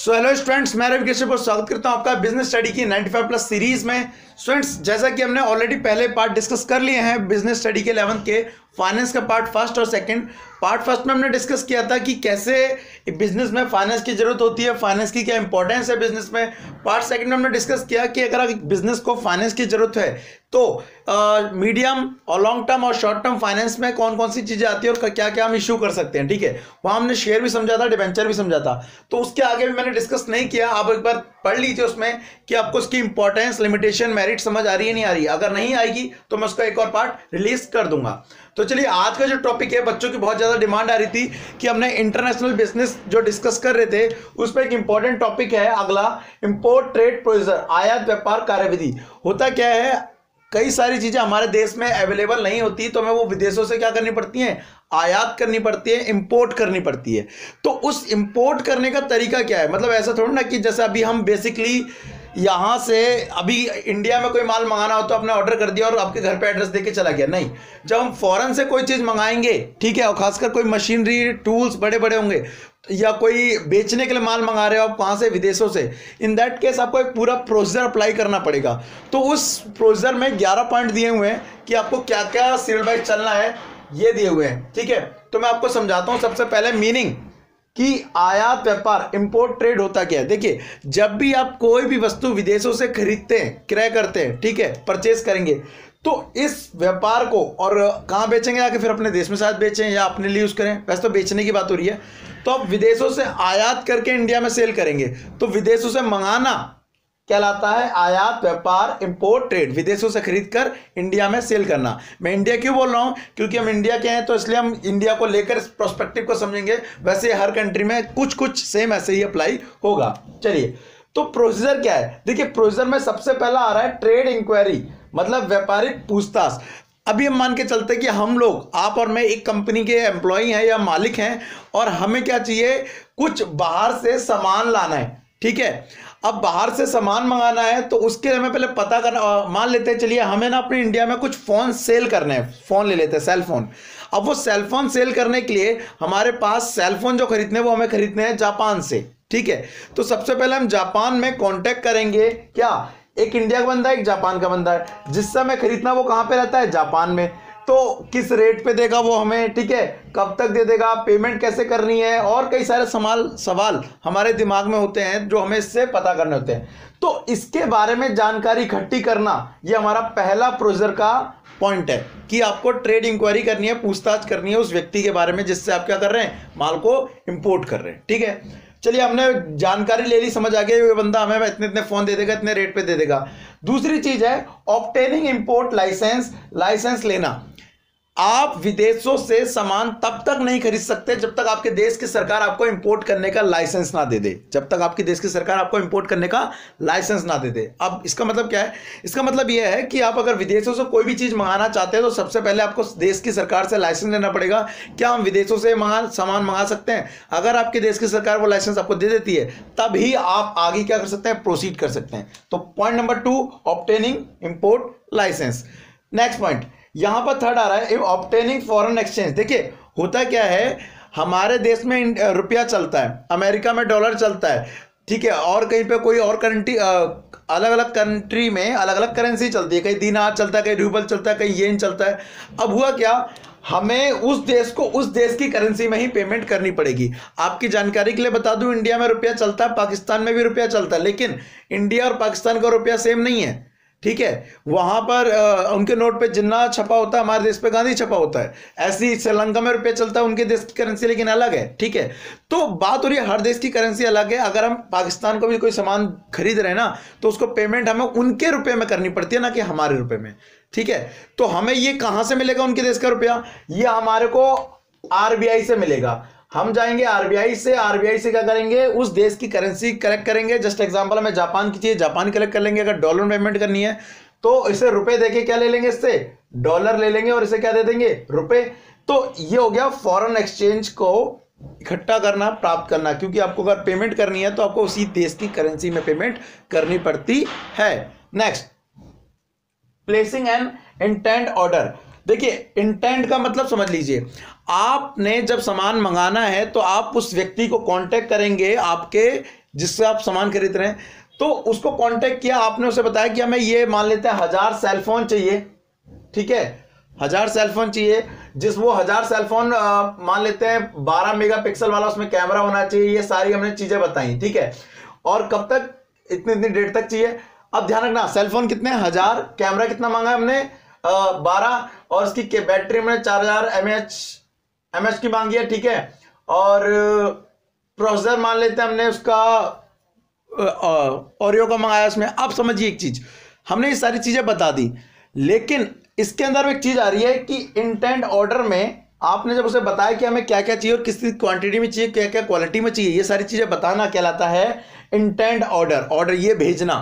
Hello students, मैं रवि कश्यप स्वागत करता हूं आपका बिजनेस स्टडी की 95 प्लस सीरीज में। स्टूडेंट्स, जैसा कि हमने ऑलरेडी पहले पार्ट डिस्कस कर लिए हैं बिजनेस स्टडी के 11th के फाइनेंस का पार्ट फर्स्ट और सेकंड। पार्ट फर्स्ट में हमने डिस्कस किया था कि कैसे बिजनेस में फाइनेंस की जरूरत होती है, फाइनेंस की क्या इंपॉर्टेंस है बिजनेस में। पार्ट सेकंड में हमने डिस्कस किया कि अगर बिजनेस को फाइनेंस की जरूरत है तो मीडियम और लॉन्ग टर्म और शॉर्ट टर्म फाइनेंस में कौन कौन सी चीजें आती है और क्या क्या हम इशू कर सकते हैं। ठीक है, वहां हमने शेयर भी समझा था, डिबेंचर भी समझा था, तो उसके आगे भी मैंने डिस्कस नहीं किया। आप एक बार पढ़ लीजिए उसमें कि आपको उसकी इंपॉर्टेंस, लिमिटेशन, मेरिट समझ आ रही है नहीं आ रही है। अगर नहीं आएगी तो मैं उसका एक और पार्ट रिलीज कर दूंगा। तो चलिए, आज का जो टॉपिक है, बच्चों की बहुत ज्यादा डिमांड आ रही थी कि हमने इंटरनेशनल बिजनेस जो डिस्कस कर रहे थे उसमें एक इंपॉर्टेंट टॉपिक है अगला, इंपोर्ट ट्रेड प्रोसीजर, आयात व्यापार कार्यविधि। होता क्या है, कई सारी चीजें हमारे देश में अवेलेबल नहीं होती तो हमें वो विदेशों से क्या करनी पड़ती हैं, आयात करनी पड़ती है, इंपोर्ट करनी पड़ती है। तो उस इंपोर्ट करने का तरीका क्या है, मतलब ऐसा थोड़ा ना कि जैसे अभी हम बेसिकली यहाँ से अभी इंडिया में कोई माल मंगाना हो तो आपने ऑर्डर कर दिया और आपके घर पे एड्रेस देके चला गया। नहीं, जब हम फॉरेन से कोई चीज़ मंगाएंगे, ठीक है, और खासकर कोई मशीनरी, टूल्स बड़े बड़े होंगे या कोई बेचने के लिए माल मंगा रहे हो आप वहाँ से, विदेशों से, इन दैट केस आपको एक पूरा प्रोसीजर अप्लाई करना पड़ेगा। तो उस प्रोसीजर में 11 पॉइंट दिए हुए हैं कि आपको क्या क्या सीरियल वाइज चलना है, ये दिए हुए हैं। ठीक है, तो मैं आपको समझाता हूँ। सबसे पहले मीनिंग कि आयात व्यापार, इंपोर्ट ट्रेड होता क्या है। देखिए, जब भी आप कोई भी वस्तु विदेशों से खरीदते हैं, क्रय करते हैं, ठीक है, परचेज करेंगे, तो इस व्यापार को और कहाँ बेचेंगे, आके फिर अपने देश में शायद बेचें या अपने लिए यूज करें, वैसे तो बेचने की बात हो रही है। तो आप विदेशों से आयात करके इंडिया में सेल करेंगे, तो विदेशों से मंगाना कहलाता है आयात व्यापार, इंपोर्ट ट्रेड। विदेशों से खरीद कर इंडिया में सेल करना। मैं इंडिया क्यों बोल रहा हूं, क्योंकि हम इंडिया के हैं तो इसलिए हम इंडिया को लेकर प्रोस्पेक्टिव को समझेंगे। वैसे हर कंट्री में कुछ कुछ सेम ऐसे ही अप्लाई होगा। चलिए, तो प्रोसीजर क्या है। देखिए, प्रोसीजर में सबसे पहला आ रहा है ट्रेड इंक्वायरी, मतलब व्यापारिक पूछताछ। अभी हम मान के चलते हैं कि हम लोग, आप और मैं, एक कंपनी के एम्प्लॉई हैं या मालिक हैं और हमें क्या चाहिए, कुछ बाहर से सामान लाना है। ठीक है, अब बाहर से सामान मंगाना है तो उसके लिए हमें पहले पता करना, मान लेते हैं, चलिए हमें ना अपने इंडिया में कुछ फोन सेल करने हैं, फोन ले लेते हैं, सेल फोन। अब वो सेल फोन सेल करने के लिए हमारे पास सेल फोन जो खरीदने हैं वो हमें खरीदने हैं जापान से। ठीक है, तो सबसे पहले हम जापान में कांटेक्ट करेंगे। क्या, एक इंडिया का बंदा है, एक जापान का बंदा है, जिससे हमें खरीदना वो कहां पे रहता है, जापान में। तो किस रेट पे देगा वो हमें, ठीक है, कब तक दे देगा, पेमेंट कैसे करनी है, और कई सारे सवाल हमारे दिमाग में होते हैं जो हमें इससे पता करने होते हैं। तो इसके बारे में जानकारी इकट्ठी करना, ये हमारा पहला प्रोसीजर का पॉइंट है कि आपको ट्रेड इंक्वायरी करनी है, पूछताछ करनी है उस व्यक्ति के बारे में जिससे आप क्या कर रहे हैं, माल को इंपोर्ट कर रहे हैं। ठीक है, चलिए हमने जानकारी ले ली, समझ आ गया ये बंदा हमें इतने इतने फोन दे देगा, इतने रेट पे दे देगा। दूसरी चीज है ऑब्टेनिंग इंपोर्ट लाइसेंस, लाइसेंस लेना। आप विदेशों से सामान तब तक नहीं खरीद सकते जब तक आपके देश की सरकार आपको इंपोर्ट करने का लाइसेंस ना दे दे, जब तक आपकी देश की सरकार आपको इंपोर्ट करने का लाइसेंस ना दे दे। अब इसका मतलब क्या है, इसका मतलब यह है कि आप अगर विदेशों से कोई भी चीज मंगाना चाहते हैं तो सबसे पहले आपको देश की सरकार से लाइसेंस लेना पड़ेगा। क्या हम विदेशों से सामान मंगा सकते हैं? अगर आपके देश की सरकार वो लाइसेंस आपको दे देती है तभी आप आगे क्या कर सकते हैं, प्रोसीड कर सकते हैं। तो point number 2, obtaining import licence. Next point, यहां पर थर्ड आ रहा है ऑब्टेनिंग फॉरेन एक्सचेंज। देखिए, होता क्या है, हमारे देश में रुपया चलता है, अमेरिका में डॉलर चलता है, ठीक है, और कहीं पे कोई और कंट्री, अलग अलग कंट्री में अलग अलग करेंसी चलती है, कहीं दीनार चलता है, कहीं रूबल चलता है, कहीं येन चलता है। अब हुआ क्या, हमें उस देश को उस देश की करेंसी में ही पेमेंट करनी पड़ेगी। आपकी जानकारी के लिए बता दूं, इंडिया में रुपया चलता है, पाकिस्तान में भी रुपया चलता है, लेकिन इंडिया और पाकिस्तान का रुपया सेम नहीं है। ठीक है, वहां पर उनके नोट पे जिन्ना छपा होता है, हमारे देश पे गांधी छपा होता है। ऐसे ही श्रीलंका में रुपया चलता है, उनके देश की करेंसी लेकिन अलग है। ठीक है, तो बात हो रही है हर देश की करेंसी अलग है। अगर हम पाकिस्तान को भी कोई सामान खरीद रहे हैं ना, तो उसको पेमेंट हमें उनके रुपए में करनी पड़ती है, ना कि हमारे रुपए में। ठीक है, तो हमें ये कहां से मिलेगा, उनके देश का रुपया, ये हमारे को आरबीआई से मिलेगा। हम जाएंगे आरबीआई से, आरबीआई से क्या करेंगे, उस देश की करेंसी कलेक्ट करेंगे। जस्ट एग्जांपल, हमें जापान की चाहिए, जापान कलेक्ट कर लेंगे। अगर डॉलर में पेमेंट करनी है तो इसे रुपए देके क्या ले लेंगे, इससे डॉलर ले लेंगे और इसे क्या दे देंगे, रुपए। तो ये हो गया फॉरेन एक्सचेंज को इकट्ठा करना, प्राप्त करना, क्योंकि आपको अगर पेमेंट करनी है तो आपको उसी देश की करेंसी में पेमेंट करनी पड़ती है। Next, placing an intent order. देखिए, इंटेंट का मतलब समझ लीजिए, आपने जब सामान मंगाना है तो आप उस व्यक्ति को कांटेक्ट करेंगे आपके जिससे आप सामान खरीद रहे हैं, तो उसको कांटेक्ट किया आपने, उसे बताया कि हमें ये मान लेते हैं 1000 सेलफोन चाहिए, ठीक है, 1000 सेलफोन चाहिए, जिस वो 1000 सेलफोन मान लेते हैं 12 मेगापिक्सल वाला उसमें कैमरा होना चाहिए, ये सारी हमने चीजें बताई, ठीक है, और कब तक, इतनी इतनी डेट तक चाहिए। अब ध्यान रखना सेलफोन कितने 1000, कैमरा कितना मांगा है हमने 12, और उसकी बैटरी में 4000 mAh की मांगी है, ठीक है, और प्रोसेसर मान लेते हैं हमने उसका ओरियो का मंगाया उसमें। अब समझिए एक चीज, हमने ये सारी चीजें बता दी, लेकिन इसके अंदर एक चीज आ रही है कि इंटेंट ऑर्डर में आपने जब उसे बताया कि हमें क्या क्या चाहिए और किस क्वांटिटी में चाहिए, क्या क्या क्वालिटी में चाहिए, ये सारी चीजें बताना कहलाता है इंटेंट ऑर्डर। ऑर्डर ये भेजना,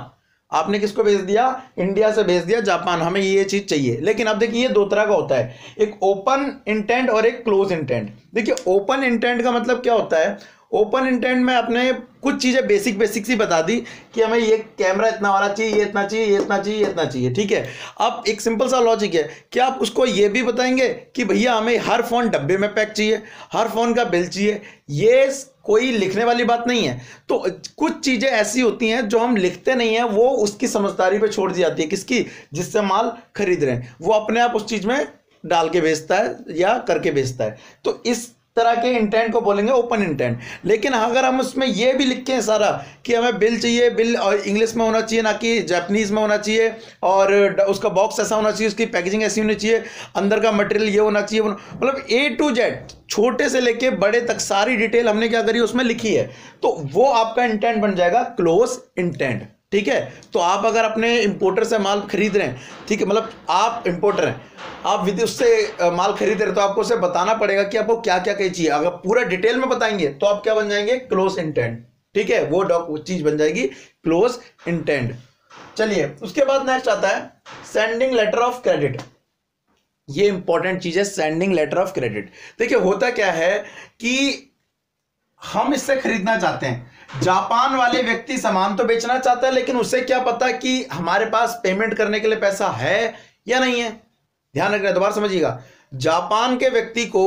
आपने किसको भेज दिया, इंडिया से भेज दिया जापान, हमें ये चीज चाहिए। लेकिन अब देखिए ये दो तरह का होता है, एक ओपन इंटेंट और एक क्लोज इंटेंट। देखिए ओपन इंटेंट का मतलब क्या होता है, ओपन इंटेंट में आपने कुछ चीजें बेसिक सी बता दी कि हमें ये कैमरा इतना वाला चाहिए, ये इतना चाहिए, ये इतना चाहिए, ये इतना चाहिए, ठीक है। अब एक सिंपल सा लॉजिक है कि आप उसको ये भी बताएंगे कि भैया हमें हर फोन डब्बे में पैक चाहिए, हर फोन का बिल चाहिए, ये कोई लिखने वाली बात नहीं है। तो कुछ चीजें ऐसी होती हैं जो हम लिखते नहीं है, वो उसकी समझदारी पे छोड़ दी जाती है, किसकी, जिससे माल खरीद रहे हैं, वो अपने आप उस चीज में डाल के भेजता है या करके भेजता है। तो इस तरह के इंटेंट को बोलेंगे ओपन इंटेंट। लेकिन अगर हम उसमें ये भी लिखें सारा कि हमें बिल चाहिए, बिल और इंग्लिश में होना चाहिए ना कि जापानीज में होना चाहिए, और उसका बॉक्स ऐसा होना चाहिए, उसकी पैकेजिंग ऐसी होनी चाहिए, अंदर का मटेरियल ये होना चाहिए, मतलब A to Z छोटे से लेके बड़े तक सारी डिटेल हमने क्या करी उसमें लिखी है, तो वो आपका इंटेंट बन जाएगा क्लोज इंटेंट, ठीक है। तो आप अगर अपने इंपोर्टर से माल खरीद रहे हैं, ठीक है, मतलब आप इंपोर्टर हैं, आप विधि उससे माल खरीद रहे हैं, तो आपको उसे बताना पड़ेगा कि आपको क्या क्या चाहिए। अगर पूरा डिटेल में बताएंगे तो आप क्या बन जाएंगे, क्लोज इंटेंट, ठीक है, वो चीज बन जाएगी क्लोज इंटेंट। चलिए उसके बाद नेक्स्ट आता है सेंडिंग लेटर ऑफ क्रेडिट। ये इंपॉर्टेंट चीज है, सेंडिंग लेटर ऑफ क्रेडिट। देखिए होता क्या है कि हम इससे खरीदना चाहते हैं, जापान वाले व्यक्ति सामान तो बेचना चाहता है, लेकिन उसे क्या पता कि हमारे पास पेमेंट करने के लिए पैसा है या नहीं है। ध्यान रखना, दोबारा समझिएगा, जापान के व्यक्ति को,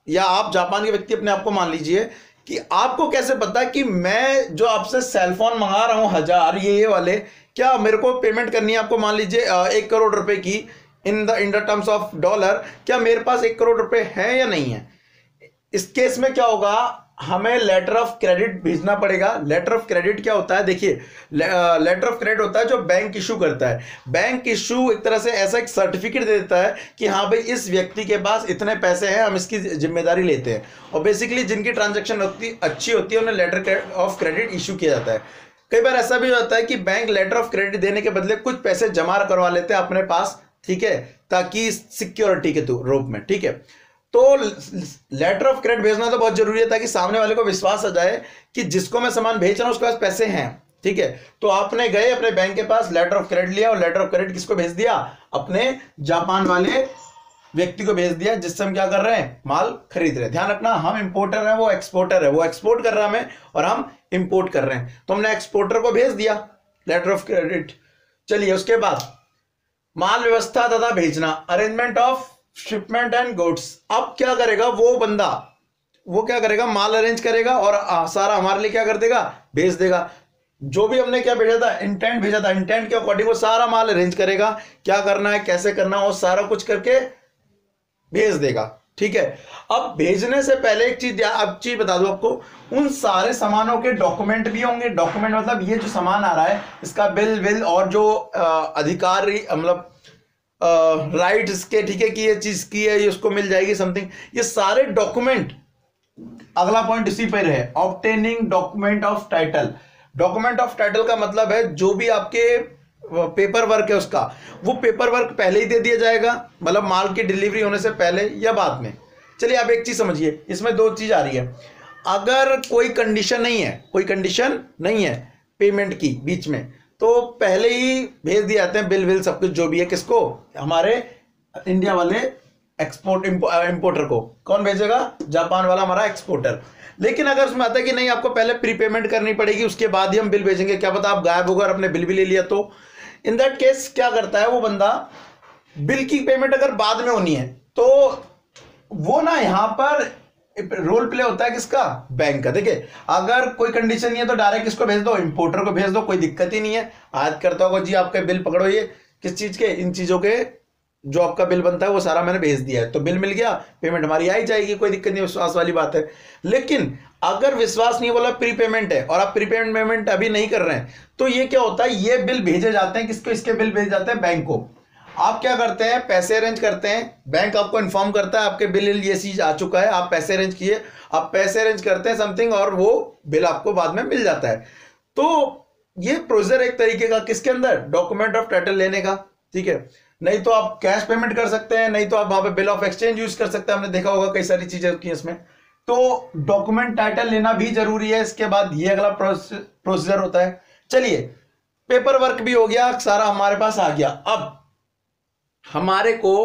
या आप जापान के व्यक्ति अपने आप को मान लीजिए कि आपको कैसे पता कि मैं जो आपसे सेलफोन मंगा रहा हूं 1000 ये वाले, क्या मेरे को पेमेंट करनी है आपको मान लीजिए 1 करोड़ रुपए की in the terms of dollar, क्या मेरे पास 1 करोड़ रुपए है या नहीं है। इस केस में क्या होगा, हमें लेटर ऑफ क्रेडिट भेजना पड़ेगा। लेटर ऑफ क्रेडिट क्या होता है, देखिए लेटर ऑफ क्रेडिट होता है जो बैंक इशू करता है। बैंक इशू एक तरह से ऐसा एक सर्टिफिकेट दे देता है कि हाँ भाई इस व्यक्ति के पास इतने पैसे हैं, हम इसकी जिम्मेदारी लेते हैं। और बेसिकली जिनकी ट्रांजैक्शन अच्छी होती है उन्हें लेटर ऑफ क्रेडिट इशू किया जाता है। कई बार ऐसा भी होता है कि बैंक लेटर ऑफ क्रेडिट देने के बदले कुछ पैसे जमा करवा लेते हैं अपने पास, ठीक है, ताकि सिक्योरिटी के रूप में, ठीक है। तो लेटर ऑफ क्रेडिट भेजना तो बहुत जरूरी है ताकि सामने वाले को विश्वास आ जाए कि जिसको मैं सामान भेज रहा हूं उसके पास पैसे हैं, ठीक है। तो आपने गए अपने बैंक के पास, लेटर ऑफ क्रेडिट लिया, और लेटर ऑफ क्रेडिट किसको भेज दिया, अपने जापान वाले व्यक्ति को भेज दिया, जिससे हम क्या कर रहे हैं, माल खरीद रहे हैं। ध्यान रखना, हम इंपोर्टर हैं, वो एक्सपोर्टर है, वो एक्सपोर्ट कर रहा है हमें और हम इंपोर्ट कर रहे हैं, तो हमने एक्सपोर्टर को भेज दिया लेटर ऑफ क्रेडिट। चलिए उसके बाद माल व्यवस्था तथा भेजना, arrangement of shipment and goods. अब क्या करेगा वो बंदा, वो क्या करेगा, माल अरेंज करेगा और सारा हमारे लिए क्या कर देगा, भेज देगा। जो भी हमने क्या भेजा था, इंटेंट भेजा था, इंटेंट के अकॉर्डिंग वो सारा माल अरेंज करेगा, क्या करना है, कैसे करना है, वो सारा कुछ करके भेज देगा, ठीक है। अब भेजने से पहले एक चीज, अब चीज बता दूं आपको, उन सारे सामानों के डॉक्यूमेंट भी होंगे। डॉक्यूमेंट मतलब ये जो सामान आ रहा है इसका बिल और जो अधिकारी मतलब राइट इसके, ठीक है, कि ये चीज की है, ये उसको मिल जाएगी समथिंग, ये सारे डॉक्यूमेंट। अगला पॉइंट इसी पर है, obtaining document of title. Document of title का मतलब है जो भी आपके पेपर वर्क है उसका, वो पेपर वर्क पहले ही दे दिया जाएगा, मतलब माल की डिलीवरी होने से पहले या बाद में। चलिए आप एक चीज समझिए, इसमें दो चीज आ रही है। अगर कोई कंडीशन नहीं है, कोई कंडीशन नहीं है पेमेंट की बीच में, तो पहले ही भेज दिए जाते हैं बिल सब कुछ जो भी है, किसको, हमारे इंडिया वाले इंपोर्टर को। कौन भेजेगा, जापान वाला हमारा एक्सपोर्टर। लेकिन अगर उसमें आता है कि नहीं आपको पहले प्री पेमेंट करनी पड़ेगी, उसके बाद ही हम बिल भेजेंगे, क्या पता आप गायब होकर अपने बिल भी ले लिया, तो इन दैट केस क्या करता है वो बंदा, बिल की पेमेंट अगर बाद में होनी है तो वो ना यहाँ पर रोल प्ले होता है किसका, बैंक का। देखिए अगर कोई कंडीशन नहीं है तो डायरेक्ट किसको भेज दो, इंपोर्टर को भेज दो, कोई दिक्कत ही नहीं है। आज करता होगा जी आपका बिल पकड़ो, ये किस चीज के, इन चीजों के जो आपका बिल बनता है वो सारा मैंने भेज दिया है, तो बिल मिल गया, पेमेंट हमारी आई जाएगी, कोई दिक्कत नहीं, विश्वास वाली बात है। लेकिन अगर विश्वास नहीं, बोला प्री पेमेंट है और आप प्री पेमेंट अभी नहीं कर रहे हैं, तो ये क्या होता है, ये बिल भेजे जाते हैं किसको, इसके बिल भेजे जाते हैं बैंक को। आप क्या करते हैं, पैसे अरेंज करते हैं, बैंक आपको इन्फॉर्म करता है आपके बिल ये चीज आ चुका है, आप पैसे अरेंज किए, आप पैसे अरेंज करते हैं समथिंग, और वो बिल आपको बाद में मिल जाता है। तो ये प्रोसीजर एक तरीके का किसके अंदर, डॉक्यूमेंट ऑफ टाइटल लेने का, ठीक है। नहीं तो आप कैश पेमेंट कर सकते हैं, नहीं तो आप वहां पे बिल ऑफ एक्सचेंज यूज कर सकते हैं, हमने देखा होगा कई सारी चीजें होती हैं इसमें। तो डॉक्यूमेंट टाइटल लेना भी जरूरी है। इसके बाद ये अगला प्रोसीजर होता है। चलिए पेपर वर्क भी हो गया, सारा हमारे पास आ गया। अब हमारे को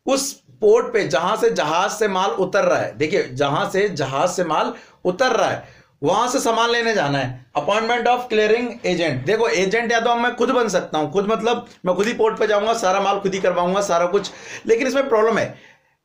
उस पोर्ट पे जहां से जहाज से माल उतर रहा है, देखिए जहां से जहाज से माल उतर रहा है वहां से सामान लेने जाना है। अपॉइंटमेंट ऑफ क्लियरिंग एजेंट, देखो एजेंट या तो मैं खुद बन सकता हूं, खुद मतलब मैं खुद ही पोर्ट पे जाऊंगा, सारा माल खुद ही करवाऊंगा सारा कुछ। लेकिन इसमें प्रॉब्लम है,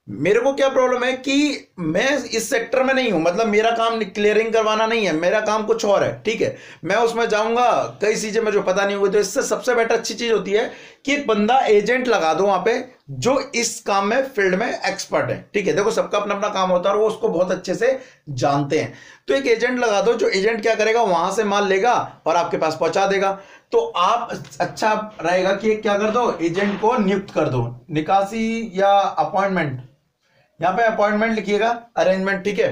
मेरे को क्या प्रॉब्लम है कि मैं इस सेक्टर में नहीं हूं, मतलब मेरा काम क्लियरिंग करवाना नहीं है, मेरा काम कुछ और है, ठीक है। मैं उसमें जाऊंगा, कई चीजें मुझे पता नहीं होगी, तो इससे सबसे बेटर अच्छी चीज होती है कि एक बंदा एजेंट लगा दो वहां पे जो इस काम में फील्ड में एक्सपर्ट है, ठीक है। देखो सबका अपना अपना काम होता है और वो उसको बहुत अच्छे से जानते हैं, तो एक एजेंट लगा दो जो एजेंट क्या करेगा, वहां से माल लेगा और आपके पास पहुंचा देगा। तो आप अच्छा रहेगा कि क्या कर दो, एजेंट को नियुक्त कर दो। निकासी या अपॉइंटमेंट, यहां पे अपॉइंटमेंट लिखिएगा, अरेंजमेंट, ठीक है।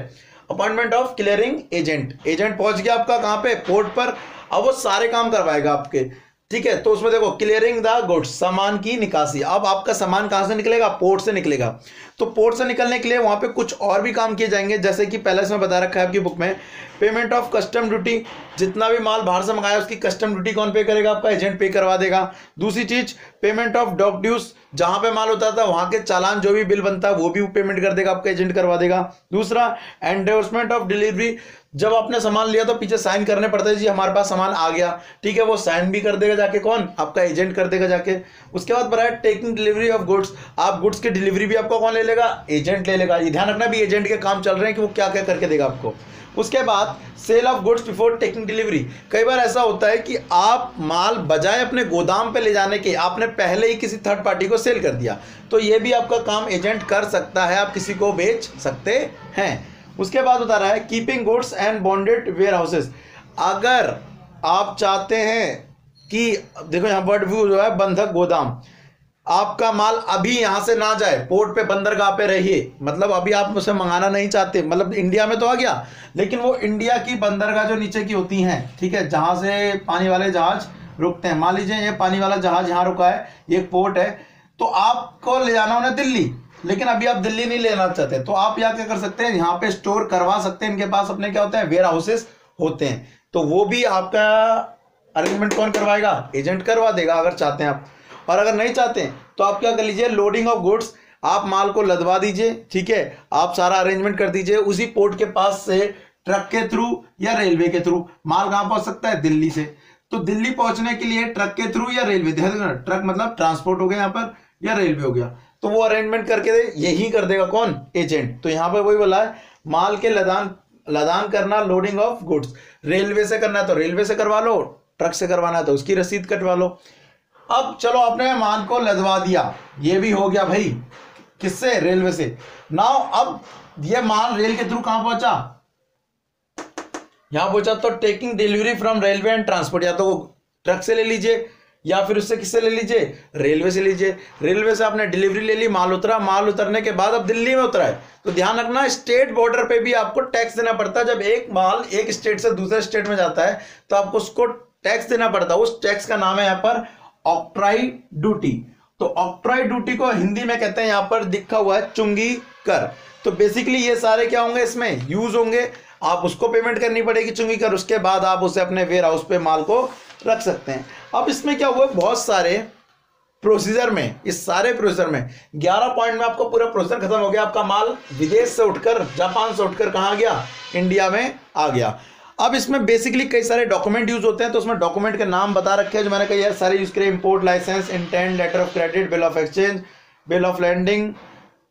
Appointment of clearing agent, agent पहुंच गया आपका कहां पे, पोर्ट पर। अब वो सारे काम करवाएगा आपके, ठीक है। तो उसमें देखो क्लियरिंग द गुड्स, सामान की निकासी। अब आपका सामान कहां से निकलेगा, पोर्ट से निकलेगा। तो पोर्ट से निकलने के लिए वहां पे कुछ और भी काम किए जाएंगे, जैसे कि पहले से बता रखा है आपकी बुक में, पेमेंट ऑफ कस्टम ड्यूटी, जितना भी माल बाहर से मंगाया उसकी कस्टम ड्यूटी कौन पे करेगा, आपका एजेंट पे करवा देगा। दूसरी चीज पेमेंट ऑफ डॉक ड्यूज, जहां पे माल होता था वहां के चालान जो भी बिल बनता है वो भी पेमेंट कर देगा, आपका एजेंट करवा देगा। दूसरा एंडोर्समेंट ऑफ डिलीवरी, जब आपने सामान लिया तो पीछे साइन करने पड़ते हैं, जी हमारे पास सामान आ गया, ठीक है, वो साइन भी कर देगा जाके कौन, आपका एजेंट कर देगा जाके। उसके बाद बढ़ा टेकिंग डिलीवरी ऑफ गुड्स, आप गुड्स की डिलीवरी भी आपको कौन ले लेगा, एजेंट ले लेगा। ये ध्यान रखना भी एजेंट के काम चल रहे हैं कि वो क्या क्या करके देगा आपको। उसके बाद sale of goods before taking delivery, कई बार ऐसा होता है कि आप माल बजाय अपने गोदाम पे ले जाने के आपने पहले ही किसी थर्ड पार्टी को सेल कर दिया, तो ये भी आपका काम एजेंट कर सकता है, आप किसी को बेच सकते हैं। उसके बाद बता रहा है keeping goods and bonded warehouses, अगर आप चाहते हैं कि देखो यहाँ वर्ड व्यू जो है बंधक गोदाम, आपका माल अभी यहां से ना जाए, पोर्ट पे बंदरगाह पे रहिए, मतलब अभी आप उसे मंगाना नहीं चाहते, मतलब इंडिया में तो आ गया लेकिन वो इंडिया की बंदरगाह जो नीचे की होती हैं, ठीक है, जहां से पानी वाले जहाज रुकते हैं। मान लीजिए ये पानी वाला जहाज यहाँ रुका है, ये एक पोर्ट है, तो आपको ले जाना उन्हें दिल्ली, लेकिन अभी आप दिल्ली नहीं लेना चाहते, तो आप यहाँ क्या कर सकते हैं, यहाँ पे स्टोर करवा सकते हैं। इनके पास अपने क्या होते हैं, वेयर हाउसेस होते हैं, तो वो भी आपका अरेंजमेंट कौन करवाएगा, एजेंट करवा देगा अगर चाहते हैं आप। और अगर नहीं चाहते हैं तो आप क्या कर लीजिए, लोडिंग ऑफ गुड्स, आप माल को लदवा दीजिए, ठीक है, आप सारा अरेंजमेंट कर दीजिए उसी पोर्ट के पास से, ट्रक के थ्रू या रेलवे के थ्रू। माल कहां पहुंच सकता है, दिल्ली से, तो दिल्ली पहुंचने के लिए ट्रक के थ्रू या रेलवे, ट्रक मतलब ट्रांसपोर्ट हो गया यहाँ पर, या रेलवे हो गया, तो वो अरेंजमेंट करके यही कर देगा कौन, एजेंट। तो यहाँ पर वही बोला है, माल के लदान करना, लोडिंग ऑफ गुड्स, रेलवे से करना है तो रेलवे से करवा लो, ट्रक से करवाना है तो उसकी रसीद कटवा लो। अब चलो आपने माल को लदवा दिया, ये भी हो गया भाई, किससे, रेलवे से। नाउ अब ये माल रेल के थ्रू कहां पहुंचा, यहां पहुंचा, तो taking delivery from railway and transport, या तो ट्रक से ले लीजिए या फिर उससे किससे ले लीजिए, रेलवे से लीजिए। रेलवे से आपने डिलीवरी ले ली, माल उतरा, माल उतरने के बाद अब दिल्ली में उतरा है, तो ध्यान रखना स्टेट बॉर्डर पे भी आपको टैक्स देना पड़ता है। जब एक माल एक स्टेट से दूसरे स्टेट में जाता है तो आपको उसको टैक्स देना पड़ता है, उस टैक्स का नाम है यहाँ पर ऑक्ट्राई ड्यूटी। तो ऑक्ट्राई ड्यूटी को हिंदी में कहते हैं, यहां पर दिखा हुआ है चुंगी कर। तो बेसिकली ये सारे क्या होंगे, इसमें यूज होंगे, आप उसको पेमेंट करनी पड़ेगी चुंगी कर, उसके बाद आप उसे अपने वेयर हाउस पे माल को रख सकते हैं। अब इसमें क्या हुआ, बहुत सारे प्रोसीजर में, इस सारे प्रोसीजर में 11 पॉइंट में आपका पूरा प्रोसीजर खत्म हो गया। आपका माल विदेश से उठकर, जापान से उठकर कहां गया, इंडिया में आ गया। अब इसमें बेसिकली कई सारे डॉक्यूमेंट यूज होते हैं, तो उसमें डॉक्यूमेंट के नाम बता रखे हैं जो मैंने कहा यार सारे यूज करें, import licence, intent, letter of credit, bill of exchange, bill of landing,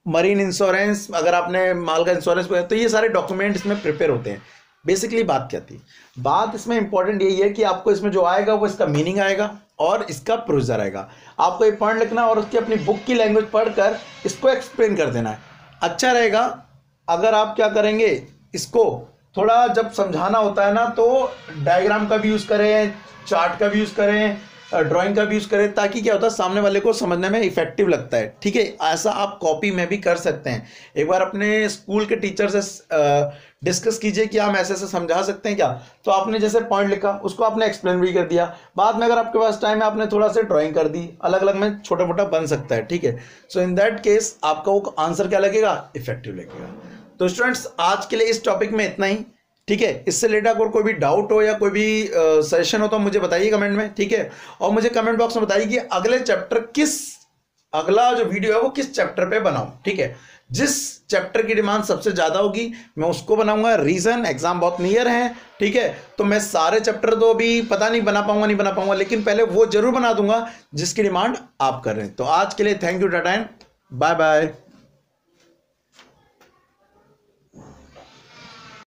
marine insurance, अगर आपने माल का इंश्योरेंस किया तो ये सारे डॉक्यूमेंट इसमें प्रिपेयर होते हैं। बेसिकली बात क्या थी, बात इसमें इंपॉर्टेंट यही है कि आपको इसमें जो आएगा वो इसका मीनिंग आएगा और इसका प्रोसीजर आएगा। आपको ये पॉइंट लिखना और उसकी अपनी बुक की लैंग्वेज पढ़कर इसको एक्सप्लेन कर देना है। अच्छा रहेगा अगर आप क्या करेंगे, इसको थोड़ा जब समझाना होता है ना तो डायग्राम का भी यूज़ करें, चार्ट का भी यूज़ करें, ड्राइंग का भी यूज़ करें, ताकि क्या होता है सामने वाले को समझने में इफेक्टिव लगता है। ठीक है, ऐसा आप कॉपी में भी कर सकते हैं। एक बार अपने स्कूल के टीचर से डिस्कस कीजिए कि हम ऐसे ऐसे समझा सकते हैं क्या, तो आपने जैसे पॉइंट लिखा उसको आपने एक्सप्लेन भी कर दिया। बाद में अगर आपके पास टाइम है आपने थोड़ा सा ड्राइंग कर दी, अलग अलग में छोटा मोटा बन सकता है। ठीक है, सो इन दैट केस आपका वो आंसर क्या लगेगा, इफेक्टिव लगेगा। तो स्टूडेंट्स आज के लिए इस टॉपिक में इतना ही। ठीक है, इससे रिलेटेड अगर कोई भी डाउट हो या कोई भी सजेशन हो तो मुझे बताइए कमेंट में। ठीक है, और मुझे कमेंट बॉक्स में बताइए कि अगला जो वीडियो है वो किस चैप्टर पे बनाऊं। ठीक है, जिस चैप्टर की डिमांड सबसे ज्यादा होगी मैं उसको बनाऊंगा। रीजन, एग्जाम बहुत नियर है। ठीक है, तो मैं सारे चैप्टर तो अभी पता नहीं बना पाऊंगा, लेकिन पहले वो जरूर बना दूंगा जिसकी डिमांड आप कर रहे हैं। तो आज के लिए thank you, tata and bye bye.